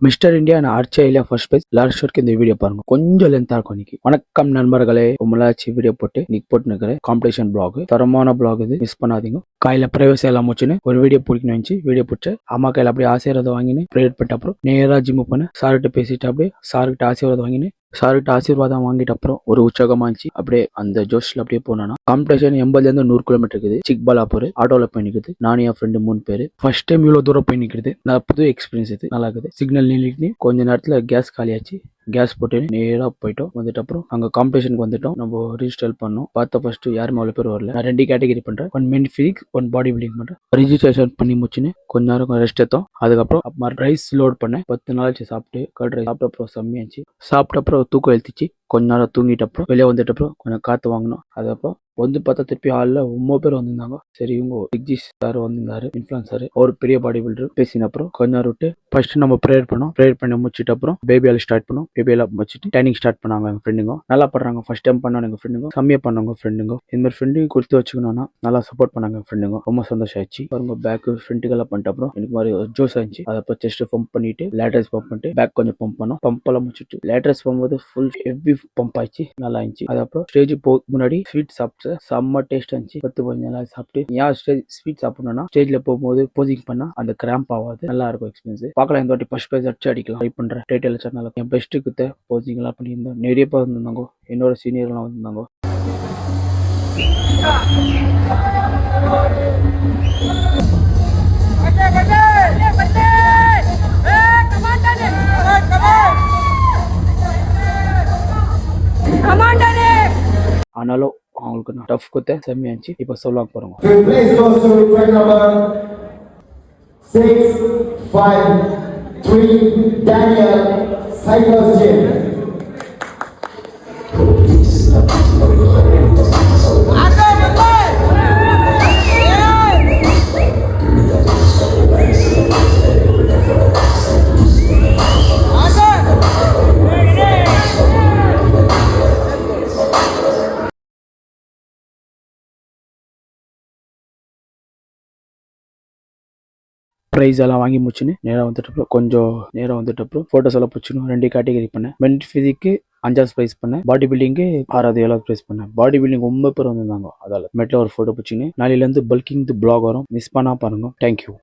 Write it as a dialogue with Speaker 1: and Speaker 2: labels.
Speaker 1: Mister India நான் ஆர்ச்சியா first page last வரைக்கும் இந்த வீடியோ பாருங்க. கொஞ்சம் லென்த்தா இருக்கும் இன்னைக்கு. வணக்கம் நண்பர்களே, உங்களாச்சு வீடியோ போட்டு இன்னைக்கு போட்டு நிற்கிறேன். காம்படிஷன் பிளாக், தரமான பிளாக் இது, மிஸ் பண்ணாதீங்க. காலையில பிரைவசி எல்லாம் முடிச்சுன்னு ஒரு வீடியோ பிடிக்கணும் இருந்துச்சு. வீடியோ பிடிச்ச அம்மா கையில் அப்படியே ஆசீர்வாதம் வாங்கினு ப்ரேயர் பண்ணிட்டு அப்புறம் நேராக ஜிம்மு பண்ண சார்கிட்ட பேசிட்டு அப்படியே சார்கிட்ட ஆசீர்வாதம் வாங்கினு சார்கிட்ட ஆசீர்வாதம் வாங்கிட்டு அப்புறம் ஒரு உற்சாகமா இருந்துச்சு. அப்படியே அந்த ஜோஷ்ல அப்படியே போனோம்னா காம்படிஷன் 80 100 கிலோமீட்டர் இருக்குது. சிக்பலாப்பூர் ஆட்டோல போய் நிற்குது. நானும் என் ஃப்ரெண்டு 3 பேர். ஃபர்ஸ்ட் டைம் இவ்வளவு தூரம் போய் நிற்கிறது நான் புது எக்ஸ்பீரியன்ஸ். இது நல்லா இருக்குது. சிக்னல் நின்றுட்டு கொஞ்ச நேரத்துல கேஸ் காலியாச்சு. கேஸ் போட்டு நேராக போயிட்டோம். வந்துட்டு அப்புறம் அங்கே காம்படிஷனுக்கு வந்துட்டோம். நம்ம ரிஜிஸ்டர் பண்ணோம். பார்த்தா ஃபர்ஸ்ட் யாருமே அவ்வளோ பேர் வரல. நான் 2 கேட்டகரி பண்றேன். 1 மென் ஃபிசிக்ஸ், 1 பாடி பில்டிங் பண்றேன். ரிஜிஸ்ட்ரேஷன் பண்ணி முடிச்சுன்னு கொஞ்ச நேரம் ரெஸ்ட் எடுத்தோம். அதுக்கப்புறம் ரைஸ் லோட் பண்ணேன். 10 நாளாச்சு சாப்பிட்டு. கர்ட் ரைஸ் சாப்பிட்ட அப்புறம் செம்மையாச்சு. சாப்பிட்ட அப்புறம் தூக்கம் எழுத்துச்சு. கொஞ்ச நேரம் தூங்கிட்ட அப்புறம் வெளியே வந்துட்டு அப்புறம் கொஞ்சம் காற்று வாங்கினோம். அதுக்கப்புறம் வந்து பார்த்தா திருப்பி ஹாலில் 9 பேர் வந்திருந்தாங்க. சரி, இவங்க ஜிக்ஜிஷ் சார் வந்திருந்தாரு, இன்ஃபுளுசர். ஒரு பெரிய பாடி பில்டர். பேசின அப்புறம் கொஞ்ச நேரம் விட்டு ஃபர்ஸ்ட் நம்ம ப்ரேயர் பண்ணோம். ப்ரேயர் பண்ணி முடிச்சிட்டு அப்புறம் பேபியால் ஸ்டார்ட் பண்ணோம். பேபியெல்லாம் வச்சுட்டு ட்ரைனிங் ஸ்டார்ட் பண்ணாங்க. எங்கள் ஃப்ரெண்டுங்க நல்லா பண்றாங்க. ஃபர்ஸ்ட் டைம் பண்ணாங்க எங்கள் ஃப்ரெண்டுங்க. செம்மையாக பண்ணாங்க ஃப்ரெண்டுங்க. இந்த மாதிரி ஃப்ரெண்டுங்க கொடுத்து வச்சுக்கணும்னா நல்லா சப்போர்ட் பண்ணாங்க ஃப்ரெண்டுங்க. ரொம்ப சந்தோஷம் ஆயிடுச்சு. பாருங்க, பேக் ஃப்ரெண்டுக்கெல்லாம் பண்ணிட்ட அப்புறம் எனக்கு மாதிரி ஒரு ஜோஸ் ஆயிடுச்சு. அதை செஸ்ட் பம்ப் பண்ணிட்டு லேட்டர்ஸ் பம்ப் பண்ணிட்டு பேக் கொஞ்சம் பம்ப் பண்ணோம். பம்ப் எல்லாம் முடிச்சுட்டு லேட்டர்ஸ் பண்ணும்போது ஃபுல் ஹெவி பம்ப் ஆயிடுச்சு. நல்லா இருந்துச்சு. அதுக்கப்புறம் ஸ்டேஜ் முன்னாடி ஸ்வீட் சாப்பிட்டு செம்ம டேஸ்ட் இருந்துச்சு. 10 நாள் சாப்பிட்டு ஏன் ஸ்வீட் சாப்பிடணும்னா ஸ்டேஜ்ல போகும்போது போசிங் பண்ணா அந்த கிராம்ப் ஆகாது. நல்லா இருக்கும் எக்ஸ்பீரியன்ஸ். பார்க்கலாம், இந்த வாட்டி ஃபர்ஸ்ட் பிரைஸ் அடிச்சு அடிக்கலாம் ட்ரை பண்றேன். டைட்டில் சேனல் என் பெஸ்ட்டு குத்த போசிங் எல்லாம் பண்ணியிருந்தோம். நிறைய பேர் வந்திருந்தாங்க. என்னோட சீனியர் எல்லாம் வந்திருந்தாங்க. ஆனாலும் அவங்களுக்கு நான் டஃப் கொடுத்த செம்மையாச்சு. இப்போ சொல்லுவாங்க பாருங்க.
Speaker 2: 6, 5, 3, Daniel, Cyprus Jim.
Speaker 1: ப்ரைஸ் எல்லாம் வாங்கி முடிச்சுன்னு நேராக வந்துட்டு அப்புறம் ஃபோட்டோஸ் எல்லாம் பிடிச்சின்னு 2 கேட்டகரி பண்ணேன். மென் ஃபிசிக்கு 5வது ப்ரைஸ் பண்ணேன். பாடி பில்டிங்கு 6வது 7வது ப்ரைஸ் பண்ணேன். பாடி பில்டிங் 9 பேர் வந்திருந்தாங்க. அதால மெட்டில் ஒரு ஃபோட்டோ பிடிச்சின்னு நாளையிலேருந்து பல்கிங் பிளாக் வரும். மிஸ் பண்ணா பாருங்க. தேங்க்யூ.